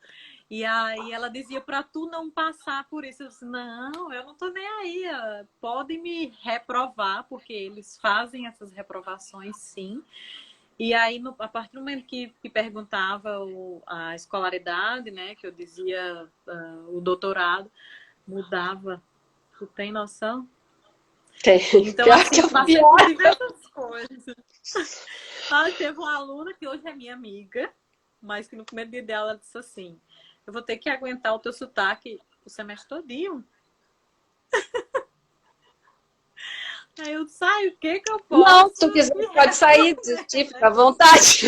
E aí ela dizia para tu não passar por isso. Eu disse, não, eu não tô nem aí. Podem me reprovar, porque eles fazem essas reprovações, sim. E aí, a partir do momento que perguntava a escolaridade, né, que eu dizia o doutorado, mudava. Tu tem noção? Tem. Então, Pior que assim, é o passei pior. por diversas coisas. Teve uma aluna que hoje é minha amiga, mas que no primeiro dia dela ela disse assim, eu vou ter que aguentar o teu sotaque o semestre todinho. Aí eu disse, o que eu Não, se posso tu quiser, me pode sair, refazer, desistir, fica né? à vontade.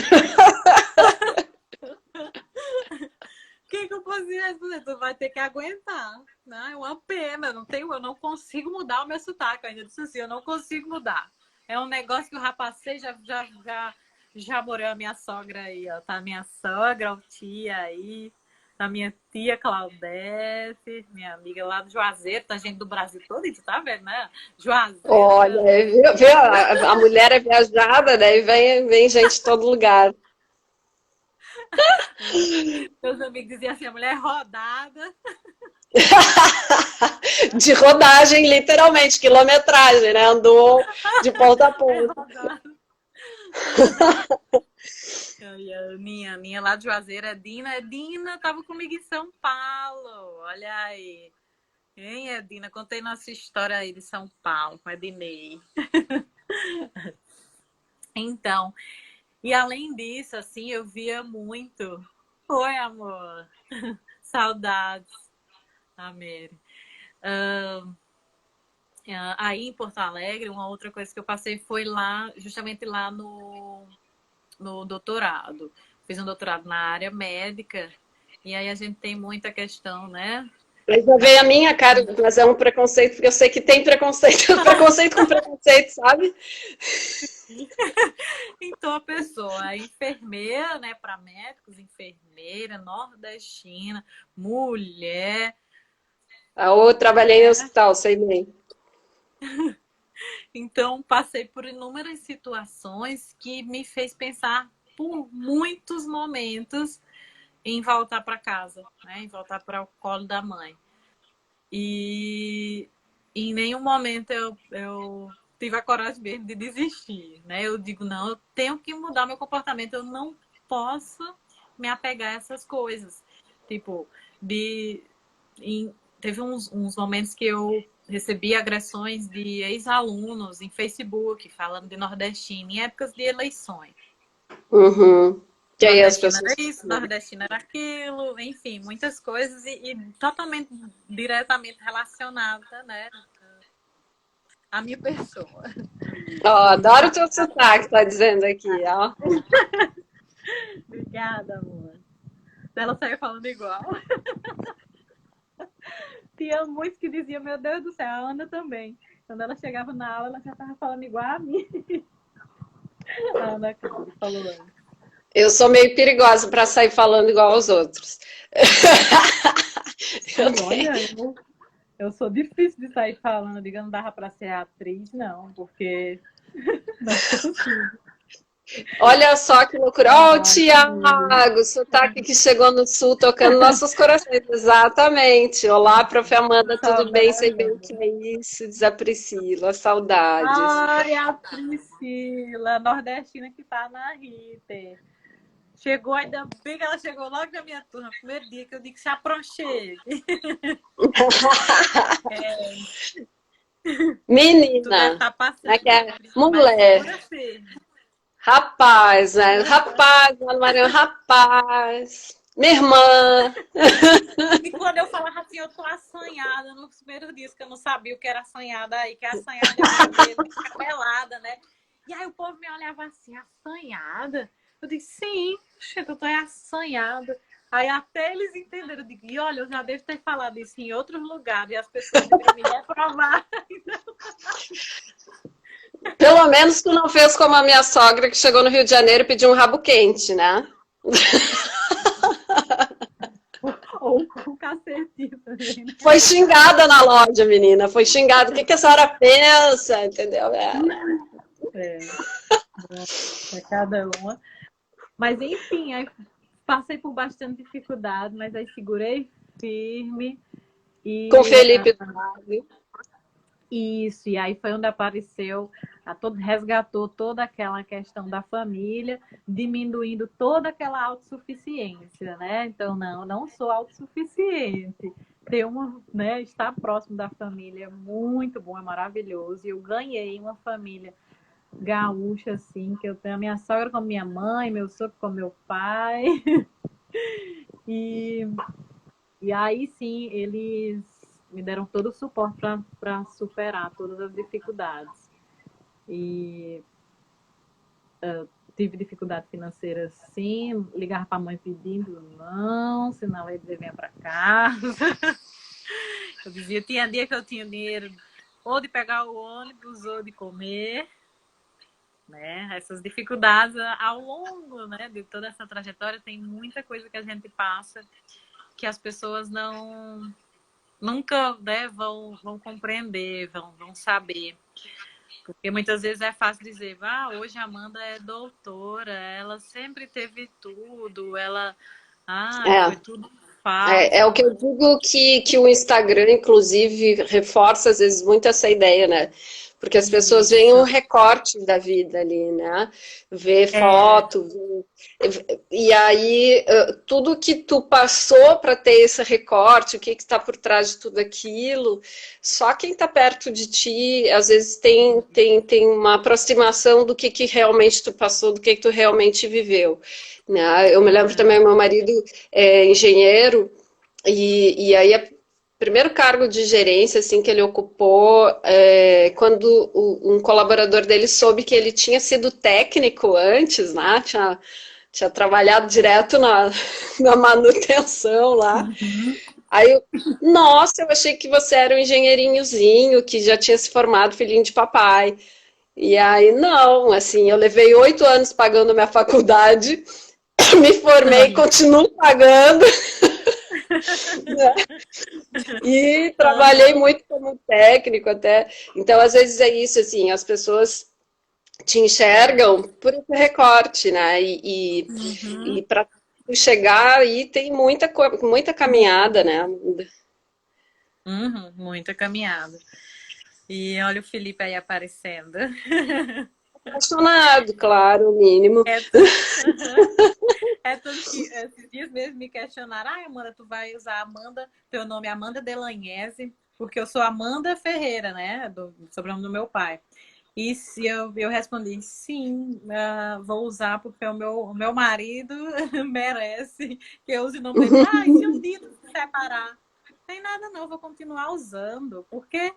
O que eu posso me responder? Tu vai ter que aguentar. Né? É uma pena, eu não consigo mudar o meu sotaque. Eu ainda disse assim, eu não consigo mudar. É um negócio que eu já passei, já morou a minha sogra aí, ó. Tá a minha sogra, o tia aí, a minha tia Claudete, minha amiga lá do Juazeiro, tá gente do Brasil todo, tu tá vendo, né? Juazeiro, Olha, viu? A mulher é viajada, né? E vem gente de todo lugar. meus amigos diziam assim, a mulher é rodada. De rodagem, literalmente, quilometragem, né? Andou de ponta a É ponta. rodada. E a Aninha lá de Juazeiro, Edina tava comigo em São Paulo. Olha aí. Hein, Edina? Contei nossa história aí de São Paulo com a Ednei. Então, e além disso, assim, eu via muito. Oi, amor. Saudades, Amém. Aí em Porto Alegre, uma outra coisa que eu passei foi lá, justamente lá no doutorado. Fiz um doutorado na área médica, e aí a gente tem muita questão, né? Mas já veio a minha cara, mas é um preconceito, porque eu sei que tem preconceito, preconceito com preconceito, sabe? Então a pessoa, a enfermeira, né, para médicos, enfermeira, nordestina, mulher. Eu trabalhei em hospital, sei bem. Então passei por inúmeras situações que me fez pensar por muitos momentos em voltar para casa, né, em voltar para o colo da mãe. E em nenhum momento eu tive a coragem mesmo de desistir, né? Eu digo, não, eu tenho que mudar meu comportamento, eu não posso me apegar a essas coisas. Tipo, teve uns momentos que eu recebi agressões de ex-alunos em Facebook, falando de nordestino, em épocas de eleições. Uhum. Que aí as Nordestina era pessoas. isso, nordestina era aquilo, enfim, muitas coisas e totalmente diretamente relacionada, né, à minha pessoa. Ó, adoro o teu sotaque, tá dizendo aqui, ó. Obrigada, amor. Ela saiu falando igual. Tinha muitos que diziam, meu Deus do céu, a Ana também. Quando ela chegava na aula, ela já estava falando igual a mim. A Ana falou antes. Eu sou meio perigosa para sair falando igual aos outros. Olha, eu sou difícil de sair falando, diga, não dava para ser atriz, não, porque não consigo. Olha só que loucura. Ó, o Tiago, sotaque que chegou no sul, tocando nossos corações. Exatamente. Olá, prof. Amanda, tudo bem? Sei bem o que é isso. Diz a Priscila, saudades. Ai, a Priscila, nordestina que tá na Rita. Chegou, ainda bem que ela chegou logo na minha turma, primeiro dia que eu disse, se aproxime. Tu deve Menina, estar né, passando, que é mas mulher, segura firme. rapaz, né? Rapaz, Ana Maria, rapaz, minha irmã. E quando eu falava assim, eu tô assanhada nos primeiros dias, que eu não sabia o que era assanhada aí, que assanhada é o cabelo, cabelada, né? E aí o povo me olhava assim, assanhada? Eu disse, sim, eu tô assanhada. Aí até eles entenderam, eu digo, e olha, eu já devo ter falado isso em outros lugares, e as pessoas deveriam me reprovar. Pelo menos tu não fez como a minha sogra que chegou no Rio de Janeiro e pediu um rabo quente, né? Ou com cacetinho também, né? Foi xingada na loja, menina. Foi xingada. O que que a senhora pensa? Entendeu? É cada uma. Mas enfim, aí passei por bastante dificuldade, mas aí segurei firme Com e Felipe. isso, e aí foi onde apareceu, resgatou toda aquela questão da família, diminuindo toda aquela autossuficiência, né? Então, não sou autossuficiente. Ter uma, né, estar próximo da família é muito bom, é maravilhoso. E eu ganhei uma família gaúcha, assim, que eu tenho a minha sogra com minha mãe, meu sogro com meu pai. E, e aí sim, eles me deram todo o suporte para superar todas as dificuldades. E tive dificuldade financeira, sim, ligar para a mãe pedindo, não, senão ele vinha para casa. Eu dizia, tinha dia que eu tinha dinheiro ou de pegar o ônibus ou de comer. Né? Essas dificuldades ao longo, né, de toda essa trajetória, tem muita coisa que a gente passa que as pessoas nunca, né, vão compreender, vão saber. Porque muitas vezes é fácil dizer, hoje a Amanda é doutora, ela sempre teve tudo, foi tudo fácil. É o que eu digo que o Instagram, inclusive, reforça às vezes muito essa ideia, né? Porque as pessoas veem um recorte da vida ali, né? Vê foto, e aí tudo que tu passou para ter esse recorte, o que está por trás de tudo aquilo, só quem está perto de ti, às vezes tem uma aproximação do que realmente tu passou, do que tu realmente viveu. Né? Eu me lembro também, meu marido é engenheiro, e aí primeiro cargo de gerência assim que ele ocupou quando um colaborador dele soube que ele tinha sido técnico antes, né? Tinha trabalhado direto na manutenção lá. Aí, nossa, eu achei que você era um engenheirinhozinho que já tinha se formado, filhinho de papai. E aí, não, assim, eu levei 8 anos pagando minha faculdade, me formei, continuo pagando. E trabalhei muito como técnico até. Então, às vezes é isso, assim, as pessoas te enxergam por esse recorte, né? E para chegar aí tem muita caminhada, né? Muita caminhada. E olha o Felipe aí aparecendo. Apaixonado, claro, o mínimo. Tanto que esses dias mesmo me questionaram, Amanda, tu vai usar teu nome é Amanda Delagnese, porque eu sou Amanda Ferreira, né? Do sobrenome do meu pai. E se eu respondi, sim, vou usar porque o meu marido merece que eu use o nome dele. E se um dia tu se separar? Não tem nada não, vou continuar usando, porque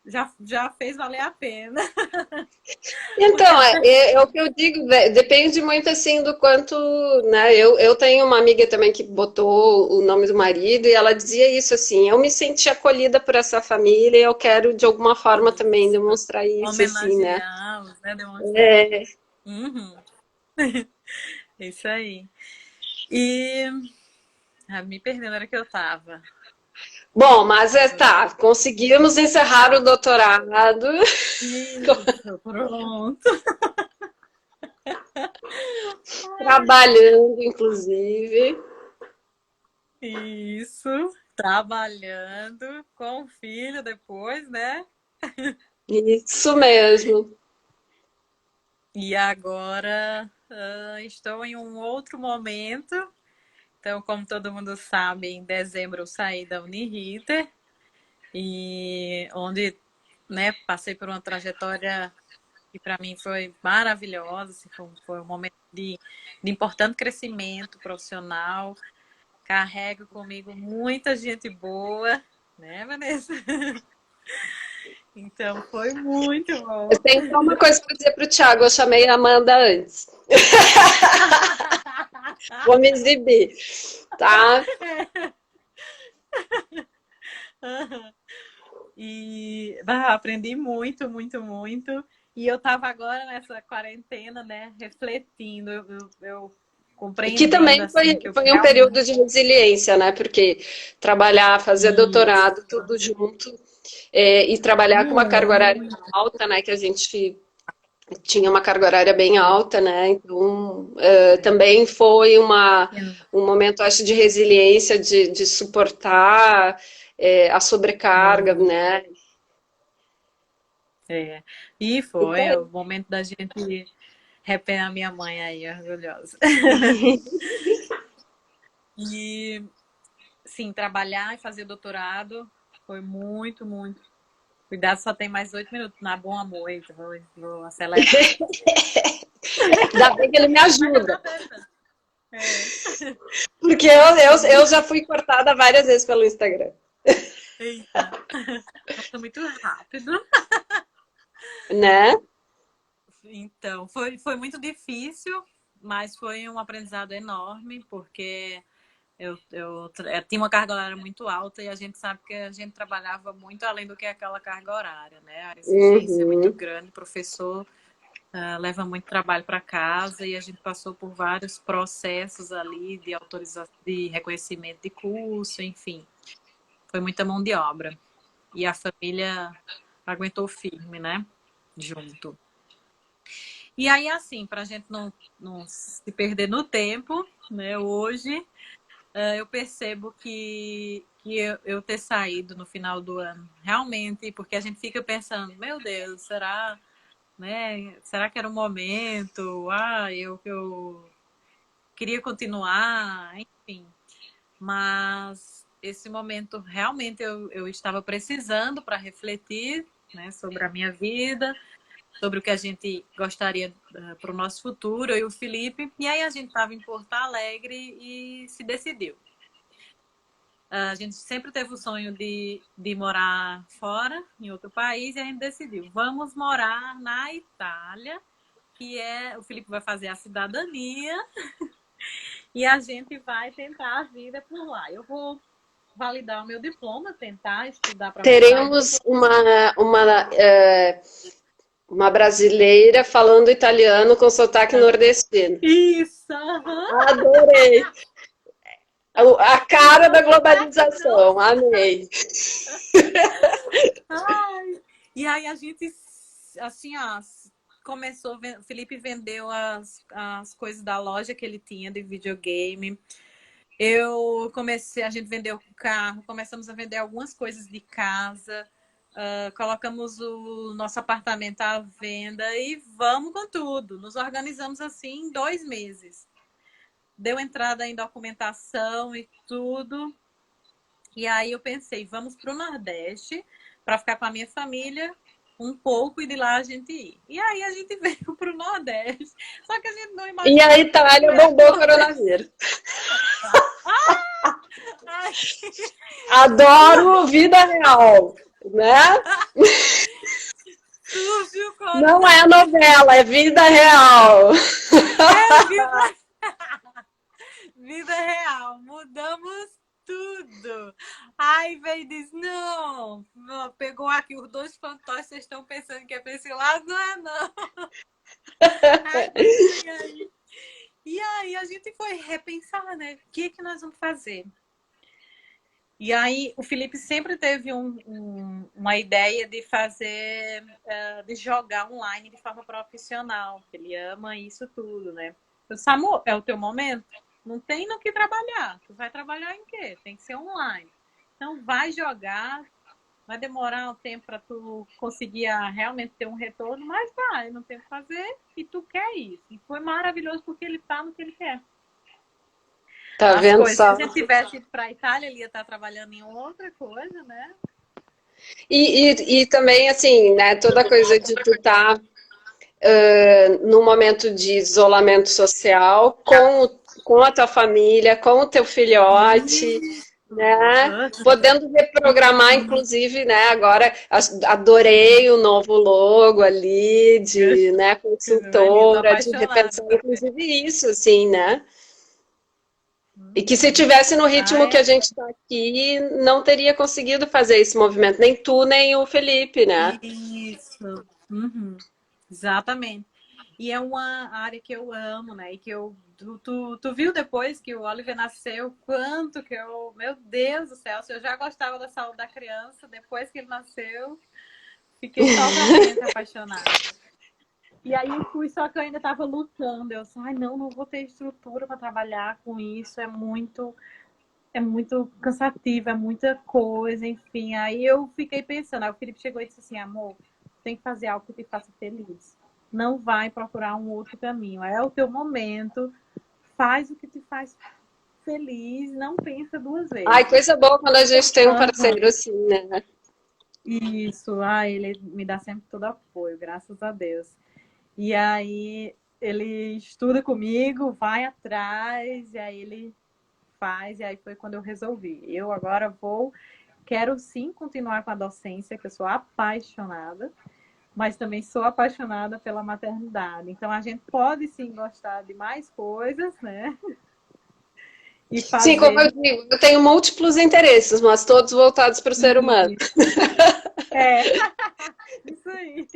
já fez valer a pena. Então, é o que eu digo, depende muito assim do quanto, né? Eu tenho uma amiga também que botou o nome do marido e ela dizia isso assim, eu me senti acolhida por essa família e eu quero de alguma forma também demonstrar isso, assim, né? Né? Demonstrar. Isso aí. E me perdendo era que eu tava. Bom, mas tá, conseguimos encerrar o doutorado. Isso, pronto. Trabalhando, inclusive. Isso, trabalhando com o filho depois, né? Isso mesmo. E agora estou em um outro momento. Então, como todo mundo sabe, em dezembro eu saí da Uniriter, e onde, né, passei por uma trajetória que para mim foi maravilhosa, assim, foi um momento de importante crescimento profissional. Carrego comigo muita gente boa, né, Vanessa? Então foi muito bom. Eu tenho só uma coisa para dizer para o Thiago, eu chamei a Amanda antes. Vou me exibir, tá? E aprendi muito, muito, muito. E eu estava agora nessa quarentena, né, refletindo, eu Que compreendendo também assim que eu foi um realmente período de resiliência, né? Porque trabalhar, fazer isso, doutorado, tudo junto, e trabalhar com uma carga horária muito. alta, né? Que a gente tinha uma carga horária bem alta, né? Então, também foi um momento, acho, de resiliência, de suportar a sobrecarga, Uhum. né? É. E foi Então, o momento da gente repetir a minha mãe aí, orgulhosa. E sim, trabalhar e fazer doutorado foi muito, muito. Cuidado, só tem mais 8 minutos. Na bom amor, eita, vou acelerar. ainda bem que ele me Mas é ajuda, pra ver. É. porque eu já fui cortada várias vezes pelo Instagram, Eita, passa muito rápido. né? Então, foi muito difícil, mas foi um aprendizado enorme, porque eu tinha uma carga horária muito alta e a gente sabe que a gente trabalhava muito além do que aquela carga horária, né? A exigência é muito Uhum. grande, o professor leva muito trabalho para casa e a gente passou por vários processos ali de autorização, de reconhecimento de curso, enfim. Foi muita mão de obra. E a família aguentou firme, né? Junto. E aí, assim, para a gente não se perder no tempo, né? Hoje, eu percebo que eu ter saído no final do ano, realmente, porque a gente fica pensando, meu Deus, será, né? Será que era o momento? Eu queria continuar, enfim. Mas esse momento realmente eu estava precisando para refletir, né, sobre a minha vida, sobre o que a gente gostaria para o nosso futuro, eu e o Felipe. E aí a gente estava em Porto Alegre e se decidiu. A gente sempre teve o sonho de morar fora, em outro país, e a gente decidiu, vamos morar na Itália, que o Felipe vai fazer a cidadania, e a gente vai tentar a vida por lá. Eu vou validar o meu diploma, tentar estudar para validar o Teremos diploma. uma brasileira falando italiano com sotaque nordestino. Isso! Uhum. Adorei! A cara da Sensacional! globalização, amei. Ai. E aí a gente, assim, começou, o Felipe vendeu as coisas da loja que ele tinha de videogame. A gente vendeu o carro, começamos a vender algumas coisas de casa, colocamos o nosso apartamento à venda e vamos com tudo. Nos organizamos assim em 2 meses. Deu entrada em documentação e tudo. E aí eu pensei, vamos para o Nordeste para ficar com a minha família um pouco e de lá a gente ir. E aí a gente veio para o Nordeste. Só que a gente não E a imaginava que Itália não ia bombou o acontecer. coronavírus. Ai, Adoro vida real, né? surge o Não é coronavírus. novela, é vida real. É vida real. Mudamos tudo. Aí veio e diz, não, pegou aqui os 2 fantoches, vocês estão pensando que é para esse lado? Não é não. E aí a gente foi repensar, né? O que nós vamos fazer? E aí o Felipe sempre teve uma ideia de fazer, de jogar online de forma profissional. Ele ama isso tudo, né? Eu, Samu, é o teu momento? Não tem no que trabalhar. Tu vai trabalhar em quê? Tem que ser online. Então vai jogar, vai demorar um tempo para tu conseguir realmente ter um retorno, mas vai, não tem o que fazer e tu quer isso. E foi maravilhoso porque ele tá no que ele quer. Tá As vendo coisas. Se só? a gente tivesse ido para a Itália, ele ia estar trabalhando em outra coisa, né? E também, assim, né, toda coisa de tu tá num momento de isolamento social com a tua família, com o teu filhote, né? Podendo reprogramar, inclusive, né? Agora adorei o novo logo ali de, né, Meu marido consultora, de apaixonado repensar, também. inclusive isso, assim, né? E que se tivesse no ritmo que Ah, a gente está aqui, não teria conseguido fazer esse movimento, nem tu, nem o Felipe, né? isso. Uhum. Exatamente. E é uma área que eu amo, né? E que tu viu depois que o Oliver nasceu, quanto que eu, meu Deus do céu, se eu já gostava da saúde da criança, depois que ele nasceu, fiquei totalmente apaixonada. E aí eu fui, só que eu ainda estava lutando. Eu disse, ai, não vou ter estrutura para trabalhar com isso, é muito cansativo, é muita coisa, enfim. Aí eu fiquei pensando, aí o Felipe chegou e disse assim, amor, tem que fazer algo que te faça feliz. Não vai procurar um outro caminho. É o teu momento, faz o que te faz feliz, não pensa duas Ai, vezes. coisa boa quando a gente tem um Uhum. parceiro assim, né? Isso, ele me dá sempre todo apoio, graças a Deus. E aí ele estuda comigo, vai atrás, e aí ele faz, e aí foi quando eu resolvi. Eu agora quero sim continuar com a docência, que eu sou apaixonada, mas também sou apaixonada pela maternidade. Então a gente pode sim gostar de mais coisas, né? E Sim, como eu fazer. digo, eu tenho múltiplos interesses, mas todos voltados para o ser humano. É, isso aí.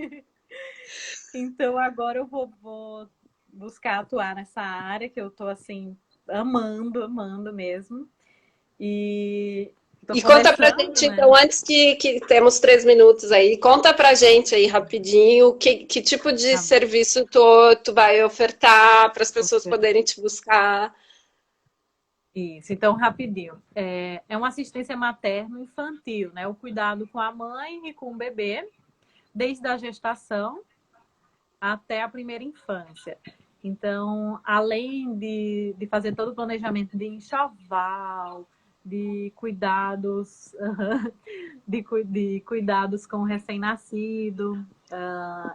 Então agora eu vou buscar atuar nessa área que eu tô assim amando mesmo. E tô E conta pra começando, gente, então, né? antes que temos 3 minutos aí, conta pra gente aí rapidinho que tipo de Tá, serviço tu vai ofertar para as pessoas poderem te buscar. isso, então rapidinho. É uma assistência materno-infantil, né? O cuidado com a mãe e com o bebê, desde a gestação até a primeira infância. Então, além de fazer todo o planejamento de enxoval, de cuidados, de cuidados com o recém-nascido,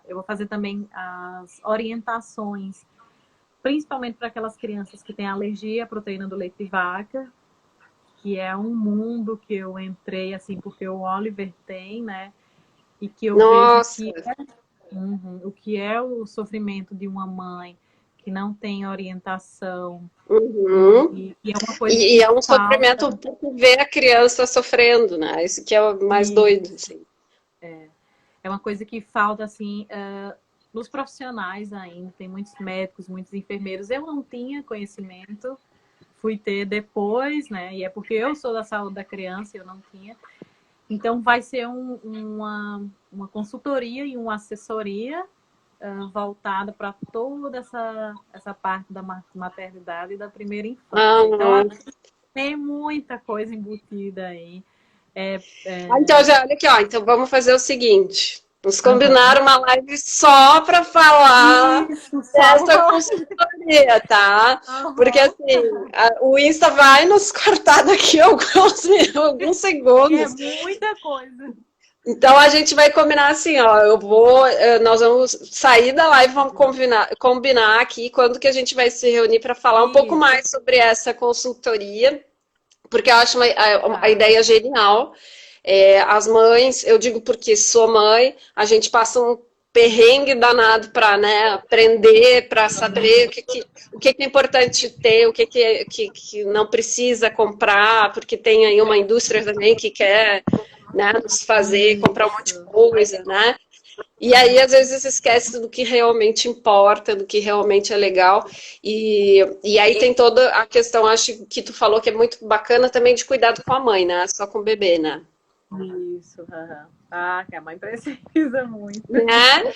eu vou fazer também as orientações, principalmente para aquelas crianças que têm alergia à proteína do leite de vaca, que é um mundo que eu entrei assim porque o Oliver tem, né? E que eu vejo Nossa, o que é o sofrimento de uma mãe que não tem orientação uhum. e é uma coisa E que é um falta sofrimento por ver a criança sofrendo, né? Isso que é o mais e doido, assim. é uma coisa que falta assim nos profissionais ainda. Tem muitos médicos, muitos enfermeiros. Eu não tinha conhecimento, fui ter depois, né? E é porque eu sou da saúde da criança, eu não tinha. Então vai ser uma consultoria e uma assessoria voltada para toda essa parte da maternidade e da primeira infância. Então, Ah, tem muita coisa embutida aí. É, então, é... já, olha aqui, ó. Então, vamos fazer o seguinte. Vamos Uhum. combinar uma live só para falar Isso, só pra dessa falar. consultoria, tá? Porque, Uhum. assim, o Insta vai nos cortar daqui alguns É segundos. muita coisa. Então, a gente vai combinar assim, ó. Nós vamos sair da live, vamos combinar aqui quando que a gente vai se reunir para falar um pouco Isso, mais sobre essa consultoria, porque eu acho a tá. ideia genial. As mães, eu digo porque sou mãe, a gente passa um perrengue danado para, né, aprender, para saber o que é importante ter, o que não precisa comprar, porque tem aí uma indústria também que quer, né, nos fazer comprar um monte de Isso. coisa, né? E aí, às vezes, esquece do que realmente importa, do que realmente é legal. E aí tem toda a questão, acho que tu falou que é muito bacana também de cuidado com a mãe, né? Só com o bebê, né? Isso. Uhum. Ah, que a mãe precisa muito. Né?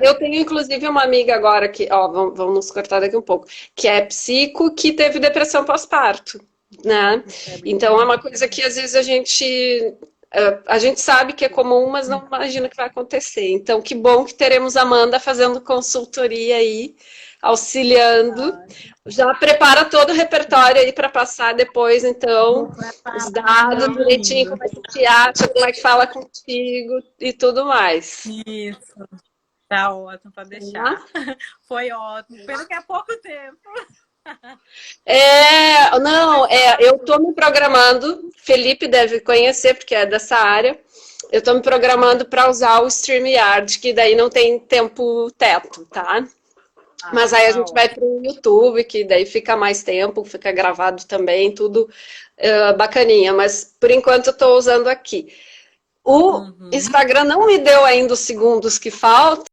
Eu tenho, inclusive, uma amiga agora que, ó, vamos nos cortar daqui um pouco, que é psico, que teve depressão pós-parto, né? É bem Então, é uma comum. coisa que, às vezes, a gente sabe que é comum, mas não imagina que vai acontecer. Então, que bom que teremos a Amanda fazendo consultoria aí, auxiliando. Ah, Já prepara todo o repertório aí para passar depois, então, vou os preparar, dados meu direitinho, lindo. como é que te acha, como é que fala contigo e tudo mais. Isso. Tá ótimo para deixar. Tá? Foi ótimo. Pena que é pouco tempo. Não, eu estou me programando, Felipe deve conhecer, porque é dessa área. Eu estou me programando para usar o StreamYard, que daí não tem tempo teto, tá? Mas aí a Tá gente vai para o YouTube, que daí fica mais tempo, fica gravado também, tudo bacaninha. Mas por enquanto eu estou usando aqui. O ótimo. Instagram não me deu ainda os segundos que faltam.